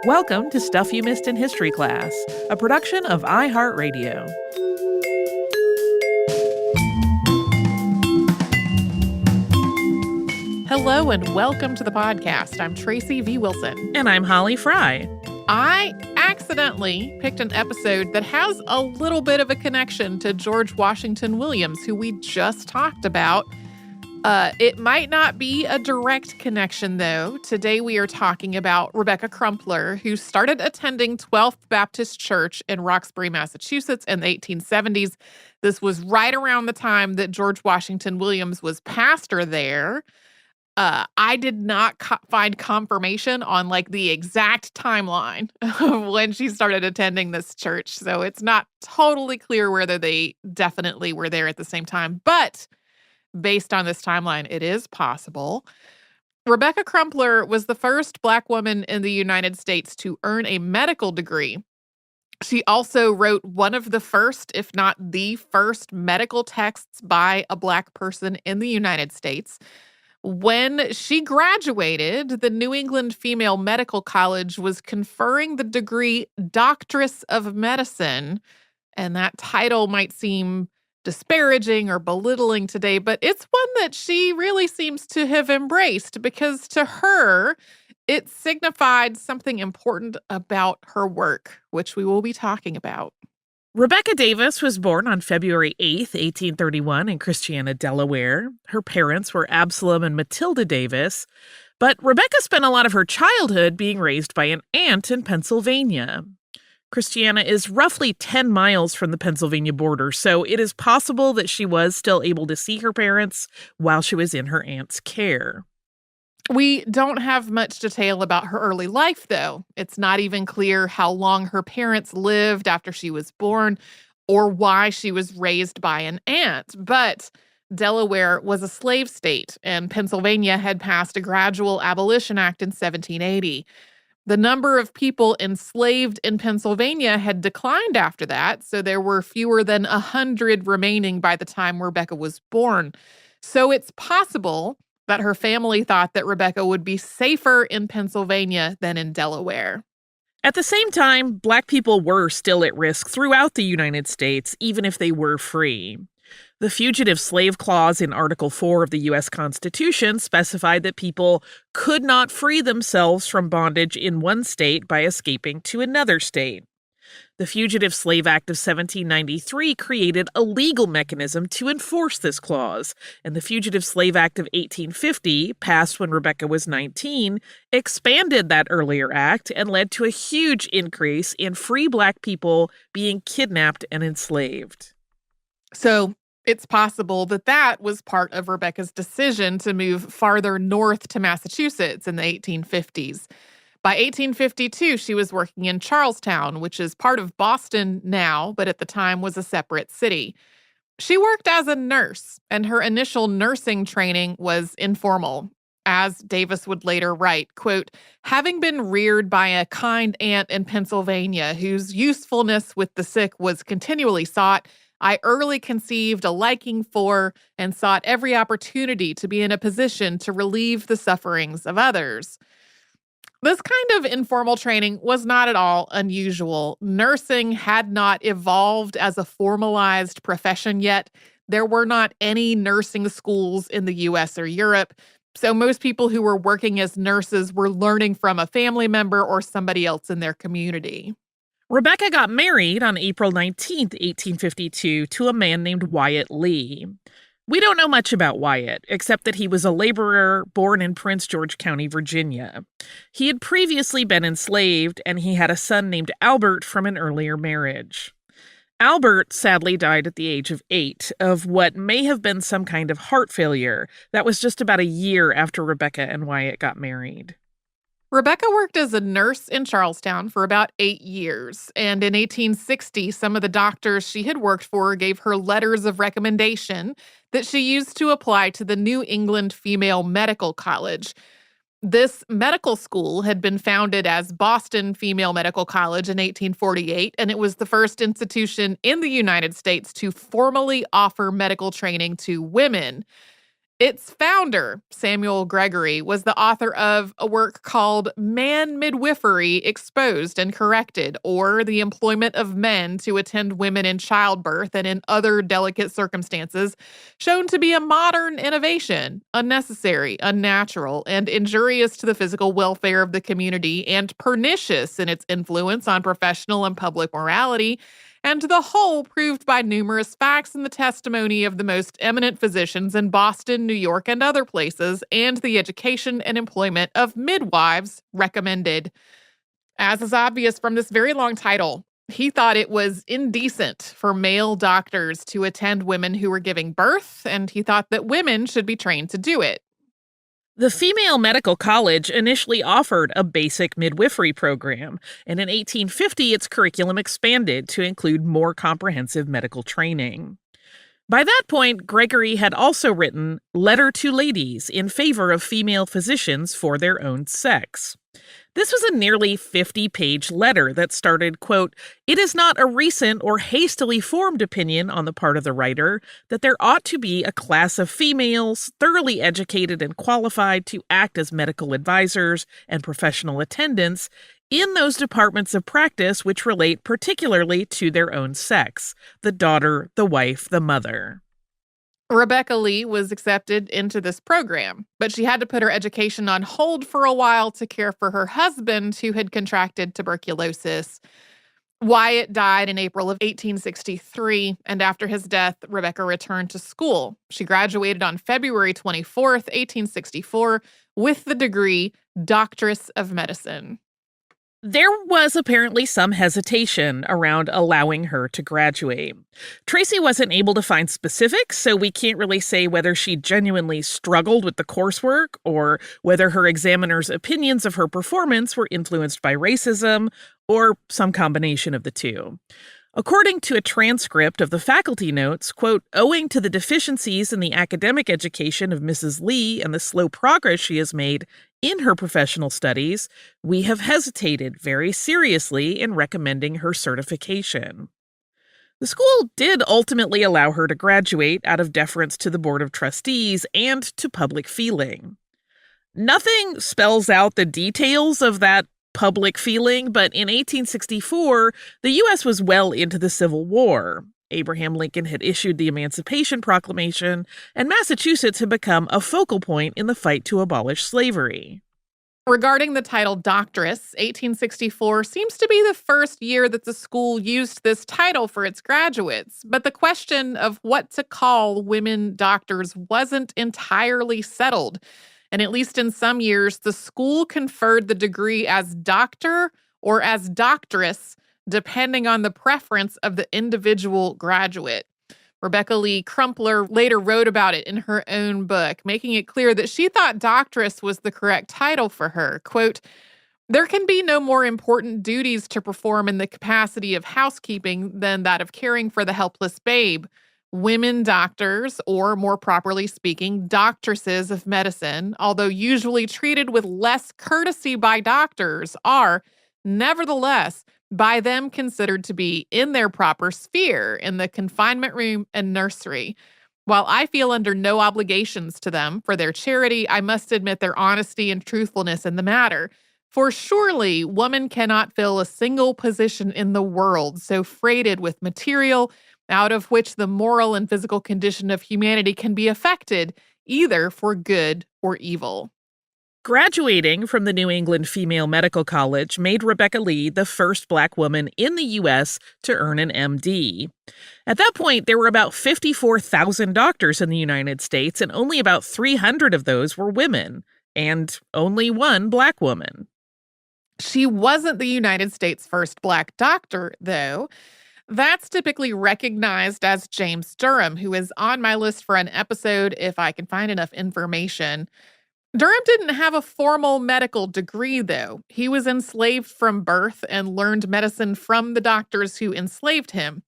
Welcome to Stuff You Missed in History Class, a production of iHeartRadio. Hello and welcome to the podcast. I'm Tracy V. Wilson. And I'm Holly Fry. I accidentally picked an episode that has a little bit of a connection to George Washington Williams, who we just talked about. It might not be a direct connection, though. Today we are talking about Rebecca Crumpler, who started attending 12th Baptist Church in Roxbury, Massachusetts in the 1870s. This was right around the time that George Washington Williams was pastor there. I did not find confirmation on the exact timeline of when she started attending this church. So it's not totally clear whether they definitely were there at the same time. But based on this timeline, it is possible. Rebecca Crumpler was the first Black woman in the United States to earn a medical degree. She also wrote one of the first, if not the first, medical texts by a Black person in the United States. When she graduated, the New England Female Medical College was conferring the degree Doctress of Medicine, and that title might seem disparaging or belittling today, but it's one that she really seems to have embraced because to her, it signified something important about her work, which we will be talking about. Rebecca Davis was born on February 8th, 1831 in Christiana, Delaware. Her parents were Absalom and Matilda Davis, but Rebecca spent a lot of her childhood being raised by an aunt in Pennsylvania. Christiana is roughly 10 miles from the Pennsylvania border, so it is possible that she was still able to see her parents while she was in her aunt's care. We don't have much detail about her early life, though. It's not even clear how long her parents lived after she was born or why she was raised by an aunt. But Delaware was a slave state, and Pennsylvania had passed a gradual abolition act in 1780. The number of people enslaved in Pennsylvania had declined after that, so there were fewer than 100 remaining by the time Rebecca was born. So it's possible that her family thought that Rebecca would be safer in Pennsylvania than in Delaware. At the same time, Black people were still at risk throughout the United States, even if they were free. The Fugitive Slave Clause in Article 4 of the U.S. Constitution specified that people could not free themselves from bondage in one state by escaping to another state. The Fugitive Slave Act of 1793 created a legal mechanism to enforce this clause, and the Fugitive Slave Act of 1850, passed when Rebecca was 19, expanded that earlier act and led to a huge increase in free Black people being kidnapped and enslaved. So it's possible that that was part of Rebecca's decision to move farther north to Massachusetts in the 1850s. By 1852, she was working in Charlestown, which is part of Boston now, but at the time was a separate city. She worked as a nurse, and her initial nursing training was informal. As Davis would later write, quote, "Having been reared by a kind aunt in Pennsylvania whose usefulness with the sick was continually sought, I early conceived a liking for and sought every opportunity to be in a position to relieve the sufferings of others." This kind of informal training was not at all unusual. Nursing had not evolved as a formalized profession yet. There were not any nursing schools in the US or Europe, so most people who were working as nurses were learning from a family member or somebody else in their community. Rebecca got married on April 19th, 1852, to a man named Wyatt Lee. We don't know much about Wyatt, except that he was a laborer born in Prince George County, Virginia. He had previously been enslaved, and he had a son named Albert from an earlier marriage. Albert sadly died at the age of 8 of what may have been some kind of heart failure. That was just about a year after Rebecca and Wyatt got married. Rebecca worked as a nurse in Charlestown for about 8 years, and in 1860, some of the doctors she had worked for gave her letters of recommendation that she used to apply to the New England Female Medical College. This medical school had been founded as Boston Female Medical College in 1848, and it was the first institution in the United States to formally offer medical training to women. Its founder, Samuel Gregory, was the author of a work called Man Midwifery Exposed and Corrected, or the employment of men to attend women in childbirth and in other delicate circumstances, shown to be a modern innovation, unnecessary, unnatural, and injurious to the physical welfare of the community, and pernicious in its influence on professional and public morality, and the whole proved by numerous facts and the testimony of the most eminent physicians in Boston, New York, and other places, and the education and employment of midwives recommended. As is obvious from this very long title, he thought it was indecent for male doctors to attend women who were giving birth, and he thought that women should be trained to do it. The Female Medical College initially offered a basic midwifery program, and in 1850 its curriculum expanded to include more comprehensive medical training. By that point, Gregory had also written Letter to Ladies in favor of female physicians for their own sex. This was a nearly 50-page letter that started, quote, "It is not a recent or hastily formed opinion on the part of the writer that there ought to be a class of females thoroughly educated and qualified to act as medical advisors and professional attendants in those departments of practice which relate particularly to their own sex, the daughter, the wife, the mother." Rebecca Lee was accepted into this program, but she had to put her education on hold for a while to care for her husband, who had contracted tuberculosis. Wyatt died in April of 1863, and after his death, Rebecca returned to school. She graduated on February 24th, 1864, with the degree Doctress of Medicine. There was apparently some hesitation around allowing her to graduate. Tracy wasn't able to find specifics, so we can't really say whether she genuinely struggled with the coursework or whether her examiner's opinions of her performance were influenced by racism or some combination of the two. According to a transcript of the faculty notes, quote, "Owing to the deficiencies in the academic education of Mrs. Lee and the slow progress she has made in her professional studies, we have hesitated very seriously in recommending her certification." The school did ultimately allow her to graduate out of deference to the Board of Trustees and to public feeling. Nothing spells out the details of that public feeling, but in 1864, the U.S. was well into the Civil War. Abraham Lincoln had issued the Emancipation Proclamation, and Massachusetts had become a focal point in the fight to abolish slavery. Regarding the title Doctress, 1864 seems to be the first year that the school used this title for its graduates, but the question of what to call women doctors wasn't entirely settled. And at least in some years, the school conferred the degree as doctor or as doctress, depending on the preference of the individual graduate. Rebecca Lee Crumpler later wrote about it in her own book, making it clear that she thought doctress was the correct title for her. Quote, "There can be no more important duties to perform in the capacity of housekeeping than that of caring for the helpless babe. Women doctors, or more properly speaking, doctresses of medicine, although usually treated with less courtesy by doctors, are, nevertheless, by them considered to be in their proper sphere in the confinement room and nursery. While I feel under no obligations to them for their charity, I must admit their honesty and truthfulness in the matter. For surely woman cannot fill a single position in the world so freighted with material out of which the moral and physical condition of humanity can be affected, either for good or evil." Graduating from the New England Female Medical College made Rebecca Lee the first Black woman in the U.S. to earn an MD. At that point, there were about 54,000 doctors in the United States, and only about 300 of those were women, and only one Black woman. She wasn't the United States' first Black doctor, though. That's typically recognized as James Durham, who is on my list for an episode if I can find enough information. Durham didn't have a formal medical degree, though. He was enslaved from birth and learned medicine from the doctors who enslaved him.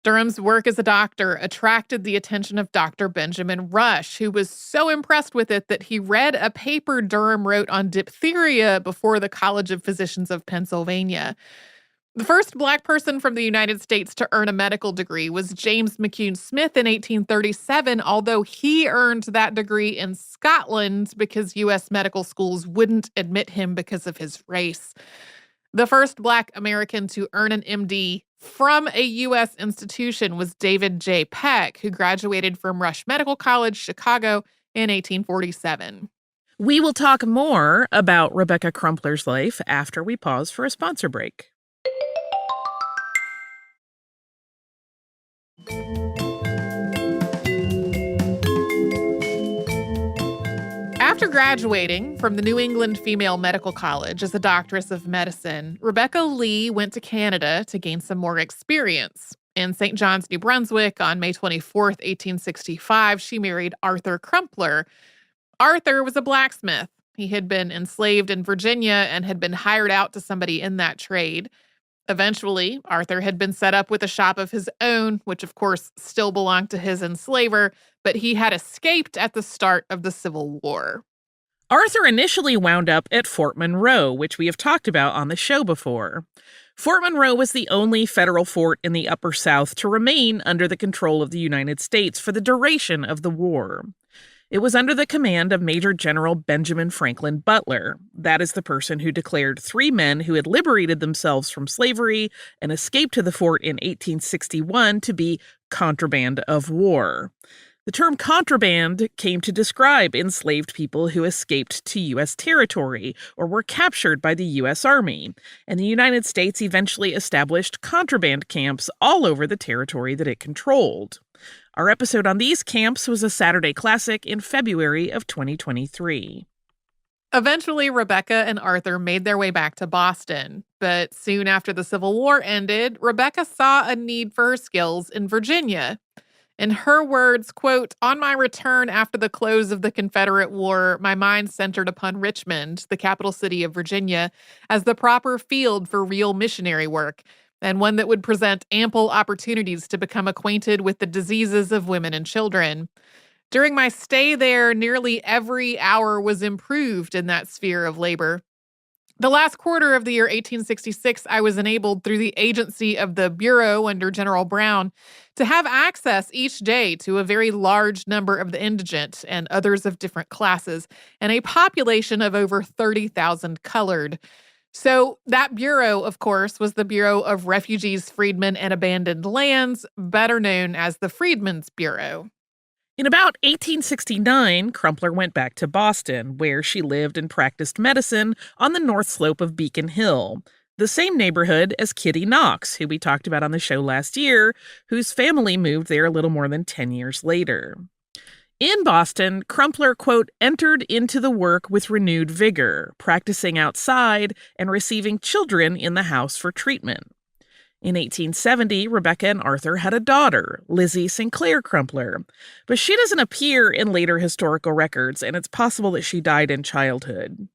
Durham's work as a doctor attracted the attention of Dr. Benjamin Rush, who was so impressed with it that he read a paper Durham wrote on diphtheria before the College of Physicians of Pennsylvania. The first Black person from the United States to earn a medical degree was James McCune Smith in 1837, although he earned that degree in Scotland because U.S. medical schools wouldn't admit him because of his race. The first Black American to earn an MD from a U.S. institution was David J. Peck, who graduated from Rush Medical College, Chicago, in 1847. We will talk more about Rebecca Crumpler's life after we pause for a sponsor break. After graduating from the New England Female Medical College as a doctress of medicine, Rebecca Lee went to Canada to gain some more experience. In St. John's, New Brunswick, on May 24th, 1865, she married Arthur Crumpler. Arthur was a blacksmith. He had been enslaved in Virginia and had been hired out to somebody in that trade. Eventually, Arthur had been set up with a shop of his own, which of course still belonged to his enslaver, but he had escaped at the start of the Civil War. Arthur initially wound up at Fort Monroe, which we have talked about on the show before. Fort Monroe was the only federal fort in the Upper South to remain under the control of the United States for the duration of the war. It was under the command of Major General Benjamin Franklin Butler. That is the person who declared 3 men who had liberated themselves from slavery and escaped to the fort in 1861 to be contraband of war. The term contraband came to describe enslaved people who escaped to U.S. territory or were captured by the U.S. Army, and the United States eventually established contraband camps all over the territory that it controlled. Our episode on these camps was a Saturday Classic in February of 2023. Eventually, Rebecca and Arthur made their way back to Boston, but soon after the Civil War ended, Rebecca saw a need for her skills in Virginia. In her words, quote, "On my return after the close of the Confederate War, my mind centered upon Richmond, the capital city of Virginia, as the proper field for real missionary work, and one that would present ample opportunities to become acquainted with the diseases of women and children. During my stay there, nearly every hour was improved in that sphere of labor. The last quarter of the year 1866, I was enabled through the agency of the Bureau under General Brown to have access each day to a very large number of the indigent and others of different classes, and a population of over 30,000 colored. So that bureau, of course, was the Bureau of Refugees, Freedmen, and Abandoned Lands, better known as the Freedmen's Bureau." In about 1869, Crumpler went back to Boston, where she lived and practiced medicine on the north slope of Beacon Hill, the same neighborhood as Kitty Knox, who we talked about on the show last year, whose family moved there a little more than 10 years later. In Boston, Crumpler, quote, entered into the work with renewed vigor, practicing outside and receiving children in the house for treatment. In 1870, Rebecca and Arthur had a daughter, Lizzie Sinclair Crumpler, but she doesn't appear in later historical records, and it's possible that she died in childhood.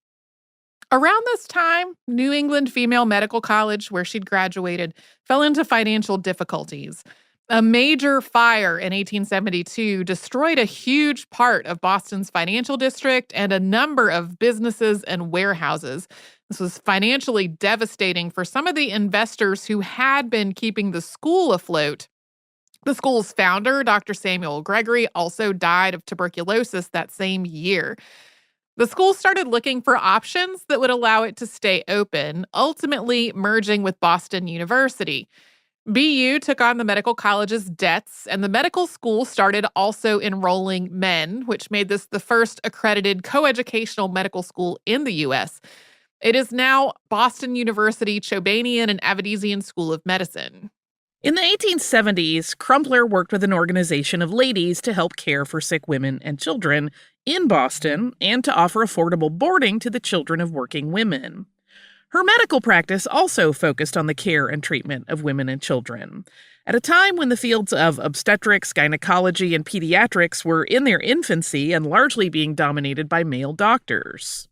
Around this time, New England Female Medical College, where she'd graduated, fell into financial difficulties. A major fire in 1872 destroyed a huge part of Boston's financial district and a number of businesses and warehouses. This was financially devastating for some of the investors who had been keeping the school afloat. The school's founder, Dr. Samuel Gregory, also died of tuberculosis that same year. The school started looking for options that would allow it to stay open, ultimately merging with Boston University. BU took on the medical college's debts, and the medical school started also enrolling men, which made this the first accredited coeducational medical school in the U.S. It is now Boston University Chobanian and Avedisian School of Medicine. In the 1870s, Crumpler worked with an organization of ladies to help care for sick women and children in Boston and to offer affordable boarding to the children of working women. Her medical practice also focused on the care and treatment of women and children. At a time when the fields of obstetrics, gynecology, and pediatrics were in their infancy and largely being dominated by male doctors.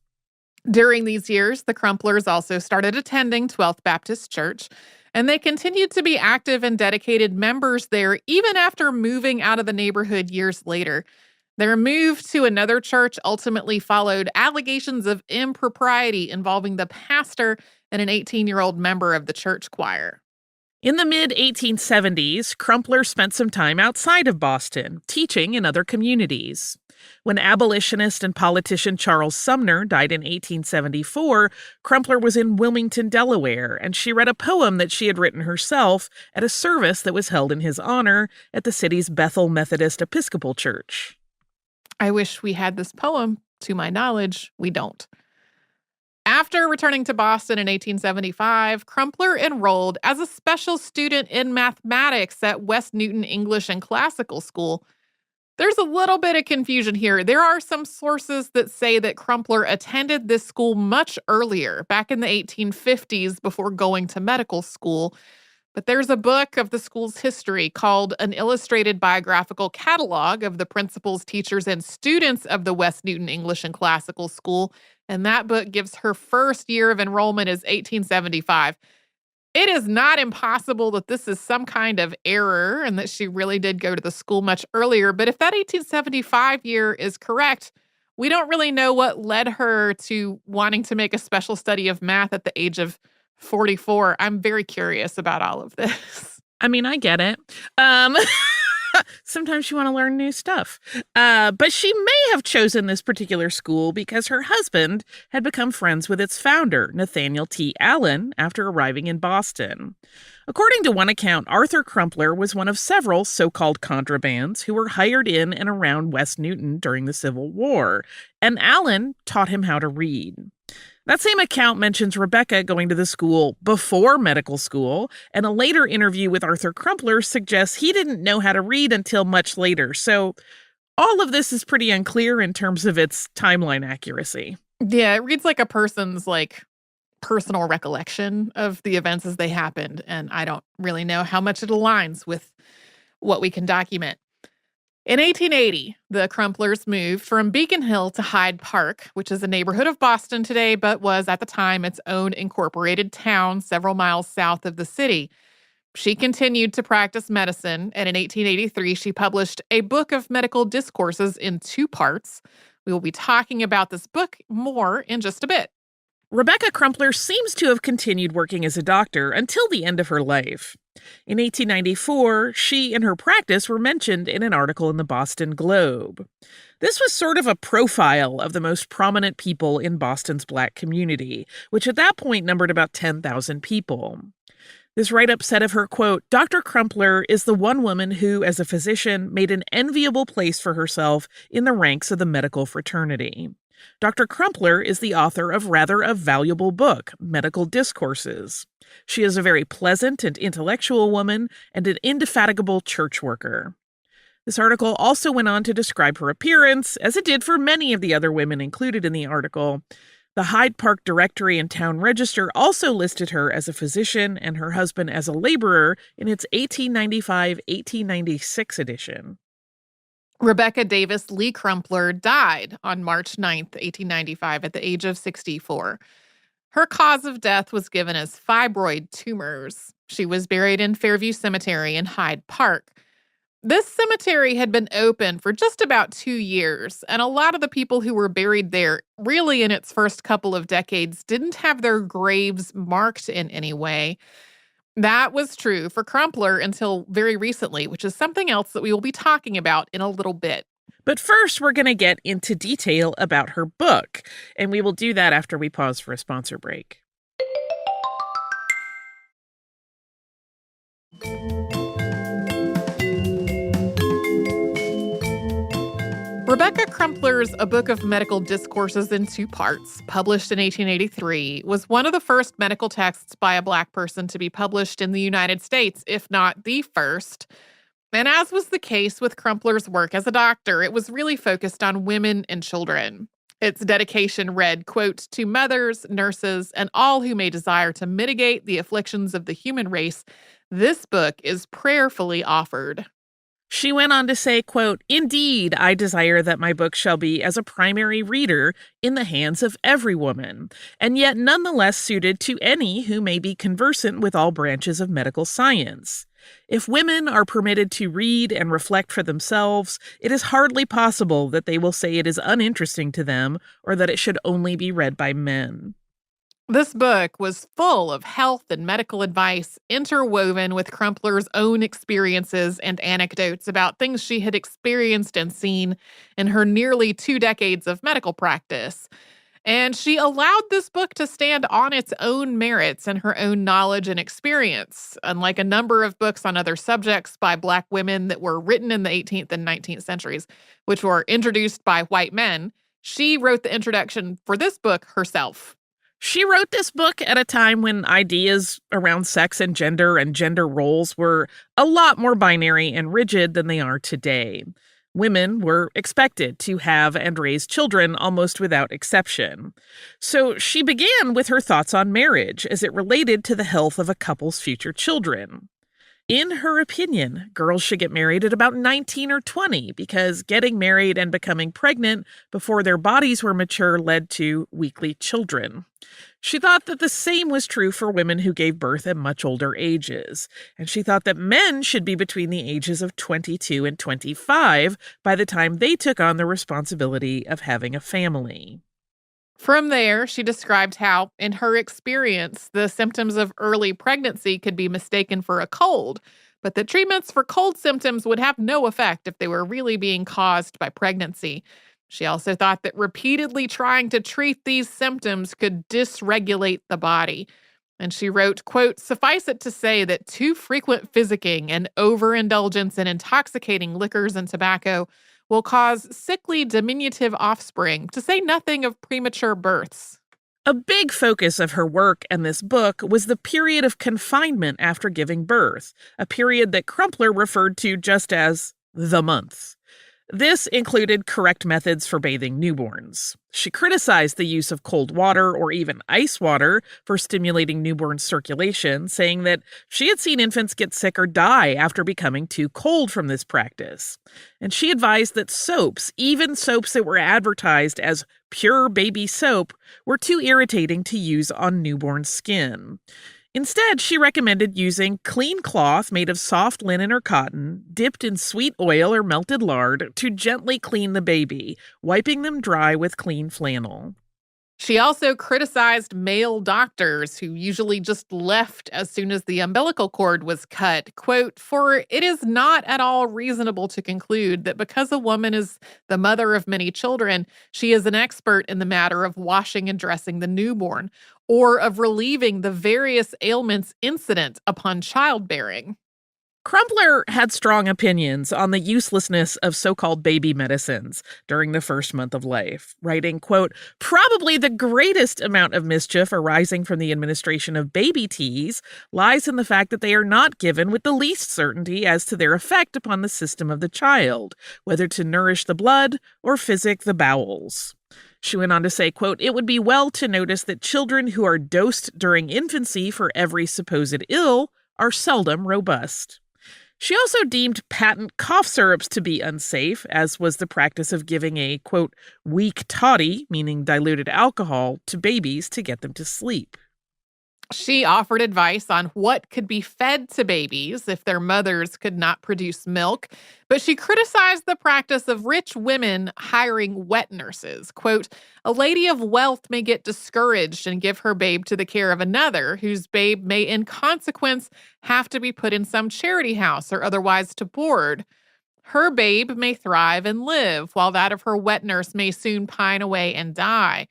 During these years, the Crumplers also started attending 12th Baptist Church, and they continued to be active and dedicated members there even after moving out of the neighborhood years later. Their move to another church ultimately followed allegations of impropriety involving the pastor and an 18-year-old member of the church choir. In the mid-1870s, Crumpler spent some time outside of Boston, teaching in other communities. When abolitionist and politician Charles Sumner died in 1874, Crumpler was in Wilmington, Delaware, and she read a poem that she had written herself at a service that was held in his honor at the city's Bethel Methodist Episcopal Church. I wish we had this poem. To my knowledge, we don't. After returning to Boston in 1875, Crumpler enrolled as a special student in mathematics at West Newton English and Classical School. There's a little bit of confusion here. There are some sources that say that Crumpler attended this school much earlier, back in the 1850s, before going to medical school. But there's a book of the school's history called An Illustrated Biographical Catalog of the Principals, Teachers, and Students of the West Newton English and Classical School, and that book gives her first year of enrollment as 1875. It is not impossible that this is some kind of error and that she really did go to the school much earlier, but if that 1875 year is correct, we don't really know what led her to wanting to make a special study of math at the age of 44. I'm very curious about all of this. I mean, I get it. Sometimes you want to learn new stuff. But she may have chosen this particular school because her husband had become friends with its founder, Nathaniel T. Allen, after arriving in Boston. According to one account, Arthur Crumpler was one of several so-called contrabands who were hired in and around West Newton during the Civil War, and Allen taught him how to read. That same account mentions Rebecca going to the school before medical school, and a later interview with Arthur Crumpler suggests he didn't know how to read until much later. So all of this is pretty unclear in terms of its timeline accuracy. Yeah, it reads like a person's personal recollection of the events as they happened, and I don't really know how much it aligns with what we can document. In 1880, the Crumplers moved from Beacon Hill to Hyde Park, which is a neighborhood of Boston today, but was at the time its own incorporated town several miles south of the city. She continued to practice medicine, and in 1883, she published a book of medical discourses in 2 parts. We will be talking about this book more in just a bit. Rebecca Crumpler seems to have continued working as a doctor until the end of her life. In 1894, she and her practice were mentioned in an article in the Boston Globe. This was sort of a profile of the most prominent people in Boston's Black community, which at that point numbered about 10,000 people. This write-up said of her, quote, "Dr. Crumpler is the one woman who, as a physician, made an enviable place for herself in the ranks of the medical fraternity. Dr. Crumpler is the author of rather a valuable book, Medical Discourses. She is a very pleasant and intellectual woman and an indefatigable church worker." This article also went on to describe her appearance, as it did for many of the other women included in the article. The Hyde Park Directory and Town Register also listed her as a physician and her husband as a laborer in its 1895-1896 edition. Rebecca Davis Lee Crumpler died on March 9th, 1895, at the age of 64. Her cause of death was given as fibroid tumors. She was buried in Fairview Cemetery in Hyde Park. This cemetery had been open for just about 2 years, and a lot of the people who were buried there, really in its first couple of decades, didn't have their graves marked in any way. That was true for Crumpler until very recently, which is something else that we will be talking about in a little bit. But first, we're going to get into detail about her book, and we will do that after we pause for a sponsor break. Rebecca Crumpler's A Book of Medical Discourses in 2 parts, published in 1883, was one of the first medical texts by a Black person to be published in the United States, if not the first. And as was the case with Crumpler's work as a doctor, it was really focused on women and children. Its dedication read, quote, "To mothers, nurses, and all who may desire to mitigate the afflictions of the human race, this book is prayerfully offered." She went on to say, quote, "Indeed, I desire that my book shall be as a primary reader in the hands of every woman, and yet nonetheless suited to any who may be conversant with all branches of medical science. If women are permitted to read and reflect for themselves, it is hardly possible that they will say it is uninteresting to them or that it should only be read by men. This book was full of health and medical advice, interwoven with Crumpler's own experiences and anecdotes about things she had experienced and seen in her nearly 2 decades of medical practice. And she allowed this book to stand on its own merits and her own knowledge and experience. Unlike a number of books on other subjects by Black women that were written in the 18th and 19th centuries, which were introduced by white men, she wrote the introduction for this book herself. She wrote this book at a time when ideas around sex and gender roles were a lot more binary and rigid than they are today. Women were expected to have and raise children almost without exception. So she began with her thoughts on marriage as it related to the health of a couple's future children. In her opinion, girls should get married at about 19 or 20 because getting married and becoming pregnant before their bodies were mature led to weakly children. She thought that the same was true for women who gave birth at much older ages, and she thought that men should be between the ages of 22 and 25 by the time they took on the responsibility of having a family. From there, she described how, in her experience, the symptoms of early pregnancy could be mistaken for a cold, but that treatments for cold symptoms would have no effect if they were really being caused by pregnancy. She also thought that repeatedly trying to treat these symptoms could dysregulate the body. And she wrote, quote, "Suffice it to say that too frequent physicking and overindulgence in intoxicating liquors and tobacco will cause sickly, diminutive offspring, to say nothing of premature births." A big focus of her work and this book was the period of confinement after giving birth, a period that Crumpler referred to just as the month. This included correct methods for bathing newborns. She criticized the use of cold water or even ice water for stimulating newborn circulation, saying that she had seen infants get sick or die after becoming too cold from this practice. And she advised that soaps, even soaps that were advertised as pure baby soap, were too irritating to use on newborn skin. Instead, she recommended using clean cloth made of soft linen or cotton, dipped in sweet oil or melted lard to gently clean the baby, wiping them dry with clean flannel. She also criticized male doctors who usually just left as soon as the umbilical cord was cut. Quote, "For it is not at all reasonable to conclude that because a woman is the mother of many children, she is an expert in the matter of washing and dressing the newborn, or of relieving the various ailments incident upon childbearing." Crumpler had strong opinions on the uselessness of so-called baby medicines during the first month of life, writing, quote, "Probably the greatest amount of mischief arising from the administration of baby teas lies in the fact that they are not given with the least certainty as to their effect upon the system of the child, whether to nourish the blood or physic the bowels." She went on to say, quote, "It would be well to notice that children who are dosed during infancy for every supposed ill are seldom robust." She also deemed patent cough syrups to be unsafe, as was the practice of giving a, quote, "weak toddy," meaning diluted alcohol, to babies to get them to sleep. She offered advice on what could be fed to babies if their mothers could not produce milk, but she criticized the practice of rich women hiring wet nurses. Quote, "A lady of wealth may get discouraged and give her babe to the care of another, whose babe may in consequence have to be put in some charity house or otherwise to board. Her babe may thrive and live, while that of her wet nurse may soon pine away and die.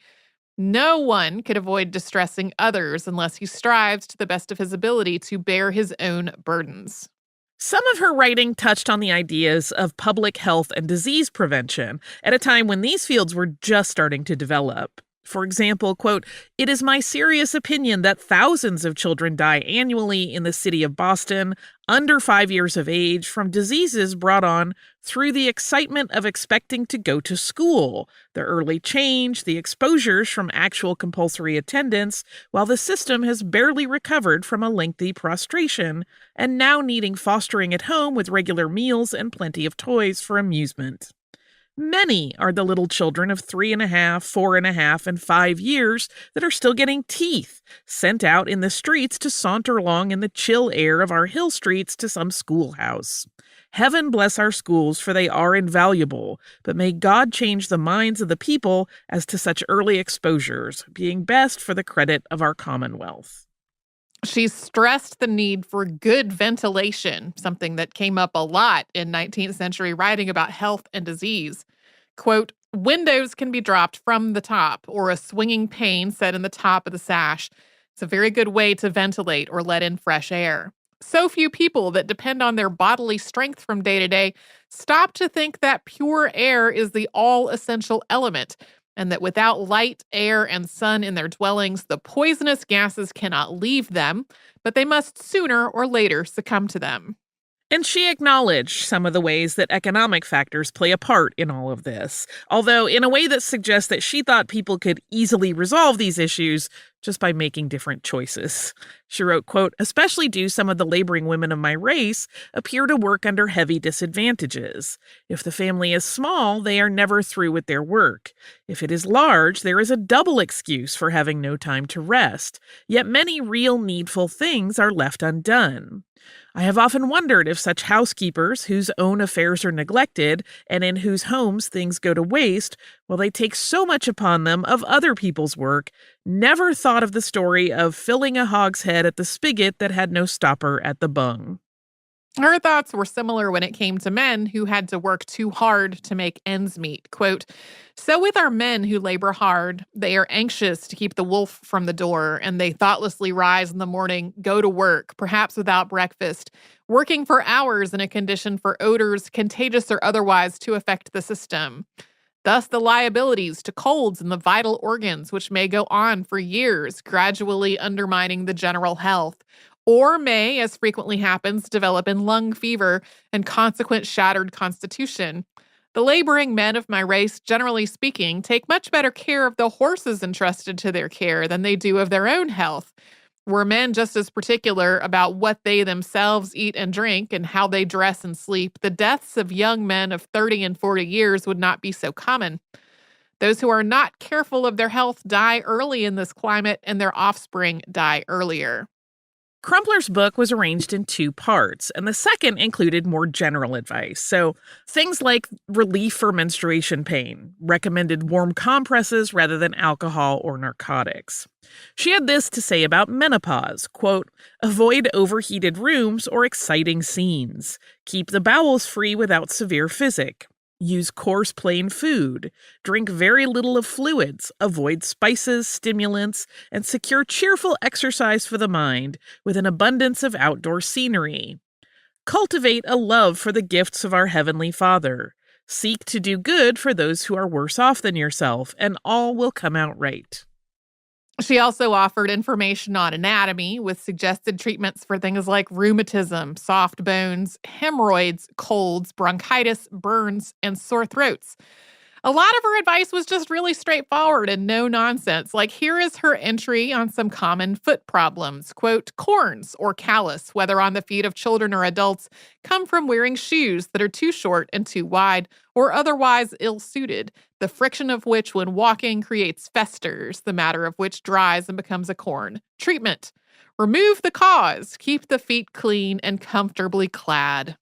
No one could avoid distressing others unless he strives to the best of his ability to bear his own burdens." Some of her writing touched on the ideas of public health and disease prevention at a time when these fields were just starting to develop. For example, quote, "It is my serious opinion that thousands of children die annually in the city of Boston under 5 years of age from diseases brought on through the excitement of expecting to go to school, the early change, the exposures from actual compulsory attendance, while the system has barely recovered from a lengthy prostration, and now needing fostering at home with regular meals and plenty of toys for amusement." Many are the little children of 3.5, 4.5, and 5 years that are still getting teeth, sent out in the streets to saunter along in the chill air of our hill streets to some schoolhouse. Heaven bless our schools, for they are invaluable, but may God change the minds of the people as to such early exposures, being best for the credit of our commonwealth. She stressed the need for good ventilation, something that came up a lot in 19th century writing about health and disease. Quote, windows can be dropped from the top or a swinging pane set in the top of the sash. It's a very good way to ventilate or let in fresh air. So few people that depend on their bodily strength from day to day stop to think that pure air is the all-essential element, and that without light, air, and sun in their dwellings, the poisonous gases cannot leave them, but they must sooner or later succumb to them. And she acknowledged some of the ways that economic factors play a part in all of this, although in a way that suggests that she thought people could easily resolve these issues just by making different choices. She wrote, quote, especially do some of the laboring women of my race appear to work under heavy disadvantages. If the family is small, they are never through with their work. If it is large, there is a double excuse for having no time to rest. Yet many real needful things are left undone. I have often wondered if such housekeepers whose own affairs are neglected and in whose homes things go to waste, while they take so much upon them of other people's work, never thought of the story of filling a hogshead at the spigot that had no stopper at the bung. Her thoughts were similar when it came to men who had to work too hard to make ends meet. Quote, so with our men who labor hard, they are anxious to keep the wolf from the door, and they thoughtlessly rise in the morning, go to work, perhaps without breakfast, working for hours in a condition for odors, contagious or otherwise, to affect the system. Thus the liabilities to colds in the vital organs, which may go on for years, gradually undermining the general health, or may, as frequently happens, develop in lung fever and consequent shattered constitution. The laboring men of my race, generally speaking, take much better care of the horses entrusted to their care than they do of their own health. Were men just as particular about what they themselves eat and drink and how they dress and sleep, the deaths of young men of 30 and 40 years would not be so common. Those who are not careful of their health die early in this climate, and their offspring die earlier. Crumpler's book was arranged in 2 parts, and the second included more general advice. So things like relief for menstruation pain, recommended warm compresses rather than alcohol or narcotics. She had this to say about menopause, quote, avoid overheated rooms or exciting scenes. Keep the bowels free without severe physic. Use coarse, plain food. Drink very little of fluids. Avoid spices, stimulants, and secure cheerful exercise for the mind with an abundance of outdoor scenery. Cultivate a love for the gifts of our Heavenly Father. Seek to do good for those who are worse off than yourself, and all will come out right. She also offered information on anatomy with suggested treatments for things like rheumatism, soft bones, hemorrhoids, colds, bronchitis, burns, and sore throats. A lot of her advice was just really straightforward and no nonsense. Like, here is her entry on some common foot problems. Quote, corns or callus, whether on the feet of children or adults, come from wearing shoes that are too short and too wide or otherwise ill-suited, the friction of which when walking creates festers, the matter of which dries and becomes a corn. Treatment. Remove the cause. Keep the feet clean and comfortably clad.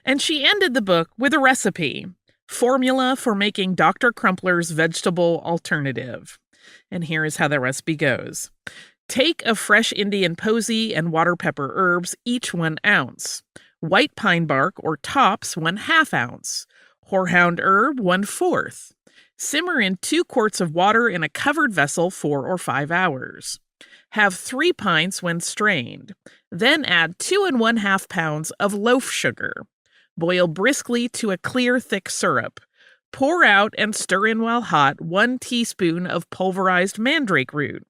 And she ended the book with a recipe. Formula for making Dr. Crumpler's vegetable alternative. And here is how the recipe goes. Take a fresh Indian posy and water pepper herbs, each 1 ounce. White pine bark or tops, 1/2 ounce. Horehound herb, 1/4. Simmer in 2 quarts of water in a covered vessel 4 or 5 hours. Have 3 pints when strained. Then add 2 1/2 pounds of loaf sugar. Boil briskly to a clear, thick syrup. Pour out and stir in while hot 1 teaspoon of pulverized mandrake root.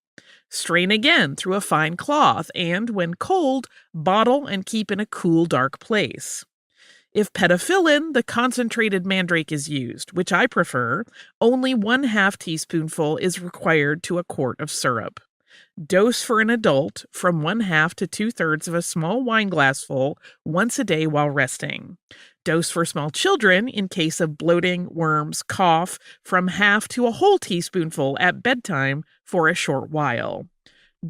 Strain again through a fine cloth and, when cold, bottle and keep in a cool, dark place. If pedophyllin, the concentrated mandrake, is used, which I prefer, only 1/2 teaspoonful is required to a quart of syrup. Dose for an adult from 1/2 to 2/3 of a small wine glassful once a day while resting. Dose for small children in case of bloating, worms, cough from 1/2 to a whole teaspoonful at bedtime for a short while.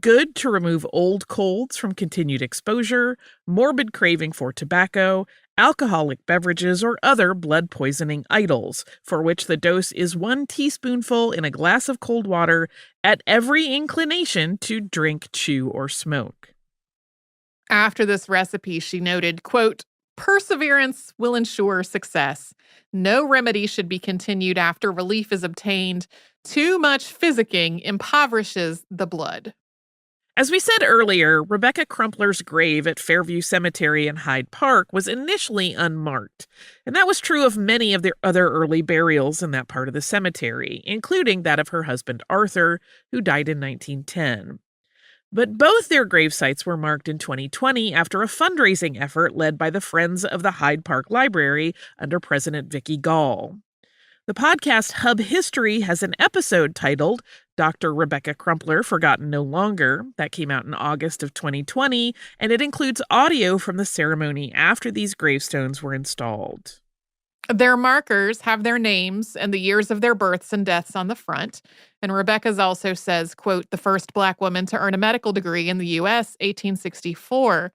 Good to remove old colds from continued exposure, morbid craving for tobacco, alcoholic beverages, or other blood poisoning idols, for which the dose is 1 teaspoonful in a glass of cold water at every inclination to drink, chew, or smoke. After this recipe, she noted, quote, perseverance will ensure success. No remedy should be continued after relief is obtained. Too much physicking impoverishes the blood. As we said earlier, Rebecca Crumpler's grave at Fairview Cemetery in Hyde Park was initially unmarked, and that was true of many of the other early burials in that part of the cemetery, including that of her husband Arthur, who died in 1910. But both their grave sites were marked in 2020 after a fundraising effort led by the Friends of the Hyde Park Library under President Vicky Gall. The podcast Hub History has an episode titled Dr. Rebecca Crumpler Forgotten No Longer that came out in August of 2020, and it includes audio from the ceremony after these gravestones were installed. Their markers have their names and the years of their births and deaths on the front. And Rebecca's also says, quote, the first Black woman to earn a medical degree in the U.S., 1864.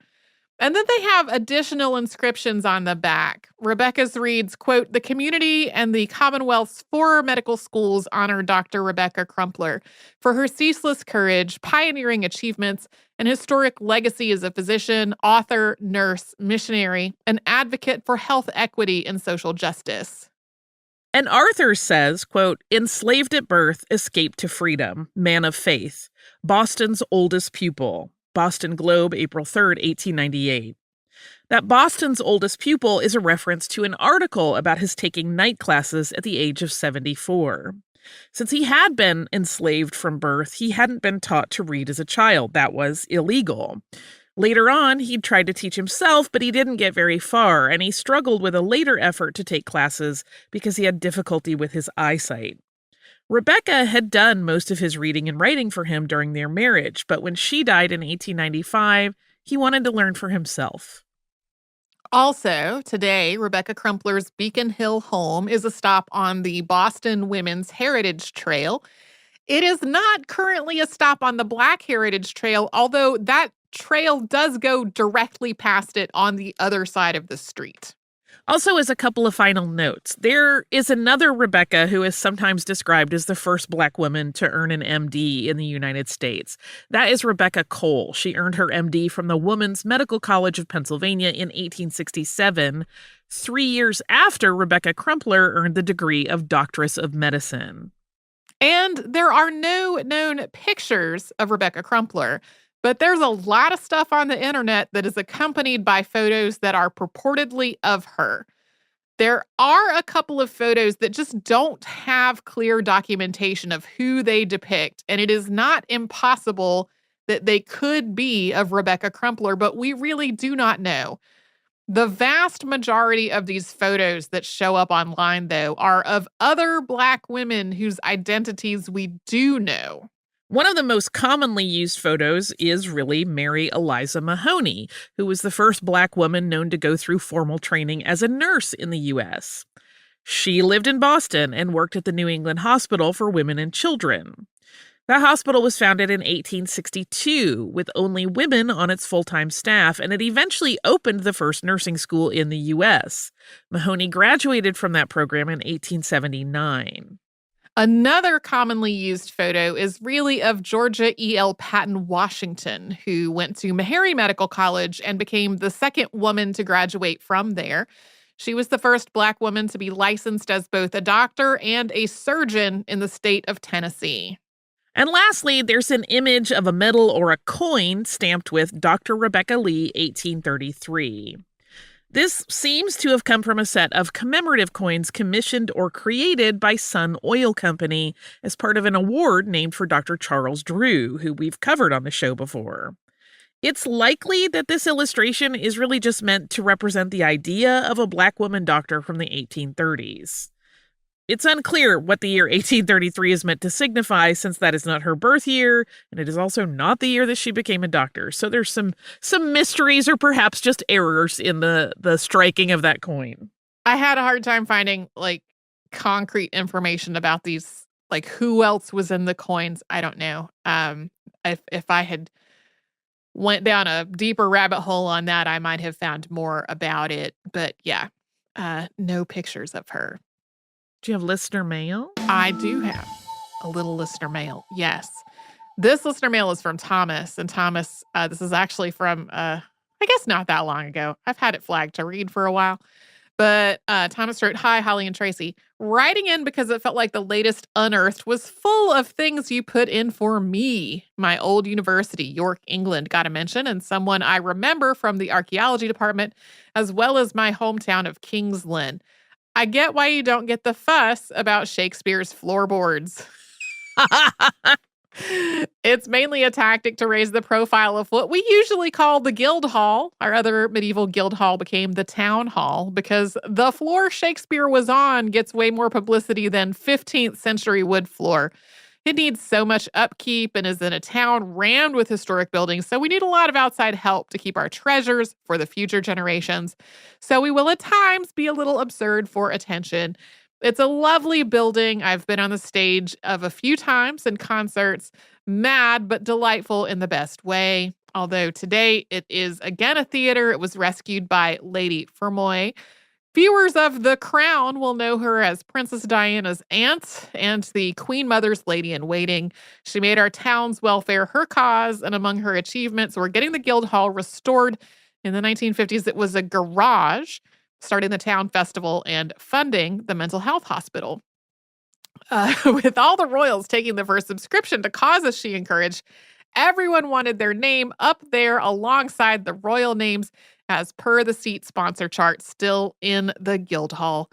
And then they have additional inscriptions on the back. Rebecca's reads, quote, the community and the Commonwealth's 4 medical schools honor Dr. Rebecca Crumpler for her ceaseless courage, pioneering achievements, and historic legacy as a physician, author, nurse, missionary, and advocate for health equity and social justice. And Arthur says, quote, enslaved at birth, escaped to freedom, man of faith, Boston's oldest pupil. Boston Globe, April 3rd, 1898. That Boston's oldest pupil is a reference to an article about his taking night classes at the age of 74. Since he had been enslaved from birth, he hadn't been taught to read as a child. That was illegal. Later on, he'd tried to teach himself, but he didn't get very far, and he struggled with a later effort to take classes because he had difficulty with his eyesight. Rebecca had done most of his reading and writing for him during their marriage, but when she died in 1895, he wanted to learn for himself. Also, today, Rebecca Crumpler's Beacon Hill home is a stop on the Boston Women's Heritage Trail. It is not currently a stop on the Black Heritage Trail, although that trail does go directly past it on the other side of the street. Also, as a couple of final notes, there is another Rebecca who is sometimes described as the first Black woman to earn an MD in the United States. That is Rebecca Cole. She earned her MD from the Women's Medical College of Pennsylvania in 1867, 3 years after Rebecca Crumpler earned the degree of Doctress of Medicine. And there are no known pictures of Rebecca Crumpler. But there's a lot of stuff on the internet that is accompanied by photos that are purportedly of her. There are a couple of photos that just don't have clear documentation of who they depict, and it is not impossible that they could be of Rebecca Crumpler, but we really do not know. The vast majority of these photos that show up online, though, are of other Black women whose identities we do know. One of the most commonly used photos is really Mary Eliza Mahoney, who was the first Black woman known to go through formal training as a nurse in the U.S. She lived in Boston and worked at the New England Hospital for Women and Children. That hospital was founded in 1862 with only women on its full-time staff, and it eventually opened the first nursing school in the U.S. Mahoney graduated from that program in 1879. Another commonly used photo is really of Georgia E.L. Patton Washington, who went to Meharry Medical College and became the second woman to graduate from there. She was the first Black woman to be licensed as both a doctor and a surgeon in the state of Tennessee. And lastly, there's an image of a medal or a coin stamped with Dr. Rebecca Lee, 1833. This seems to have come from a set of commemorative coins commissioned or created by Sun Oil Company as part of an award named for Dr. Charles Drew, who we've covered on the show before. It's likely that this illustration is really just meant to represent the idea of a Black woman doctor from the 1830s. It's unclear what the year 1833 is meant to signify, since that is not her birth year, and it is also not the year that she became a doctor. So there's some mysteries, or perhaps just errors in the striking of that coin. I had a hard time finding like concrete information about these, like who else was in the coins. I don't know. If I had went down a deeper rabbit hole on that, I might have found more about it. But yeah, no pictures of her. Do you have listener mail? I do have a little listener mail. Yes. This listener mail is from Thomas. And Thomas, this is actually from, I guess not that long ago. I've had it flagged to read for a while. But Thomas wrote, "Hi, Holly and Tracy. Writing in because it felt like the latest Unearthed was full of things you put in for me. My old university, York, England, got a mention, and someone I remember from the archaeology department, as well as my hometown of King's Lynn. I get why you don't get the fuss about Shakespeare's floorboards. It's mainly a tactic to raise the profile of what we usually call the guild hall. Our other medieval guild hall became the town hall because the floor Shakespeare was on gets way more publicity than 15th century wood floor. It needs so much upkeep and is in a town rammed with historic buildings, so we need a lot of outside help to keep our treasures for the future generations. So we will at times be a little absurd for attention. It's a lovely building. I've been on the stage of a few times in concerts. Mad, but delightful in the best way. Although today it is again a theater. It was rescued by Lady Fermoy. Viewers of The Crown will know her as Princess Diana's aunt and the Queen Mother's lady-in-waiting. She made our town's welfare her cause, and among her achievements were getting the Guildhall restored. In the 1950s, it was a garage, starting the town festival, and funding the mental health hospital. With all the royals taking the first subscription to causes she encouraged, everyone wanted their name up there alongside the royal names as per the seat sponsor chart still in the Guildhall.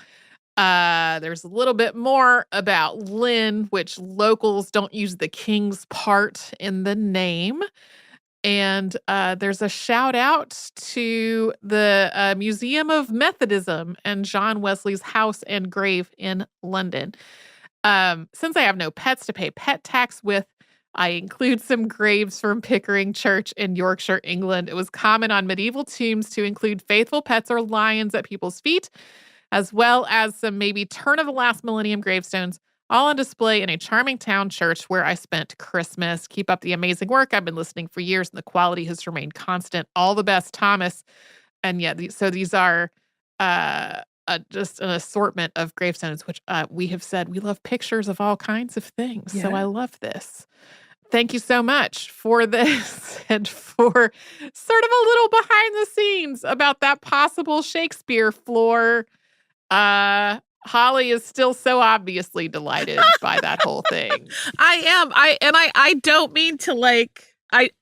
There's a little bit more about Lynn, which locals don't use the king's part in the name. And there's a shout out to the Museum of Methodism and John Wesley's house and grave in London. Since I have no pets to pay pet tax with, I include some graves from Pickering Church in Yorkshire, England. It was common on medieval tombs to include faithful pets or lions at people's feet, as well as some maybe turn of the last millennium gravestones, all on display in a charming town church where I spent Christmas. Keep up the amazing work. I've been listening for years, and the quality has remained constant. All the best, Thomas." And yeah, so these are just an assortment of gravestones, which we have said we love pictures of all kinds of things. Yeah. So I love this. Thank you so much for this and for sort of a little behind the scenes about that possible Shakespeare floor. Holly is still so obviously delighted by that whole thing. I am. I don't mean to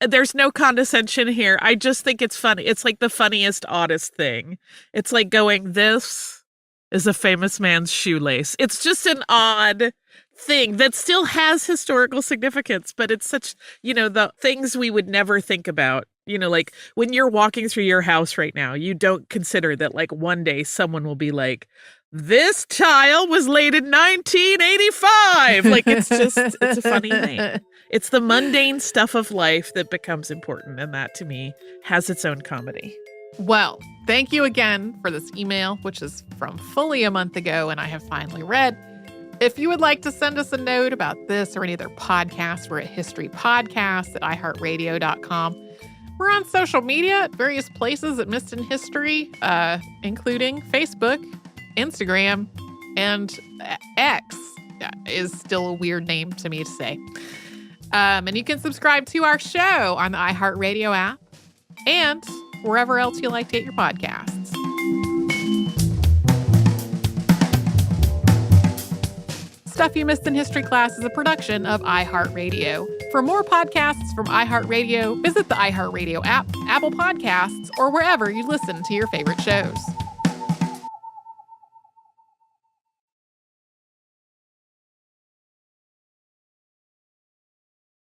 there's no condescension here. I just think it's funny. It's like the funniest, oddest thing. It's like going, this is a famous man's shoelace. It's just an odd thing that still has historical significance, but it's such, the things we would never think about. Like when you're walking through your house right now, you don't consider that like one day someone will be like, this tile was laid in 1985. Like it's a funny thing. It's the mundane stuff of life that becomes important. And that to me has its own comedy. Well, thank you again for this email, which is from fully a month ago, and I have finally read. If you would like to send us a note about this or any other podcast, we're at historypodcasts@iheartradio.com. We're on social media at various places at Missed in History, including Facebook, Instagram, and X is still a weird name to me to say. And you can subscribe to our show on the iHeartRadio app and wherever else you like to get your podcasts. Stuff You Missed in History Class is a production of iHeartRadio. For more podcasts from iHeartRadio, visit the iHeartRadio app, Apple Podcasts, or wherever you listen to your favorite shows.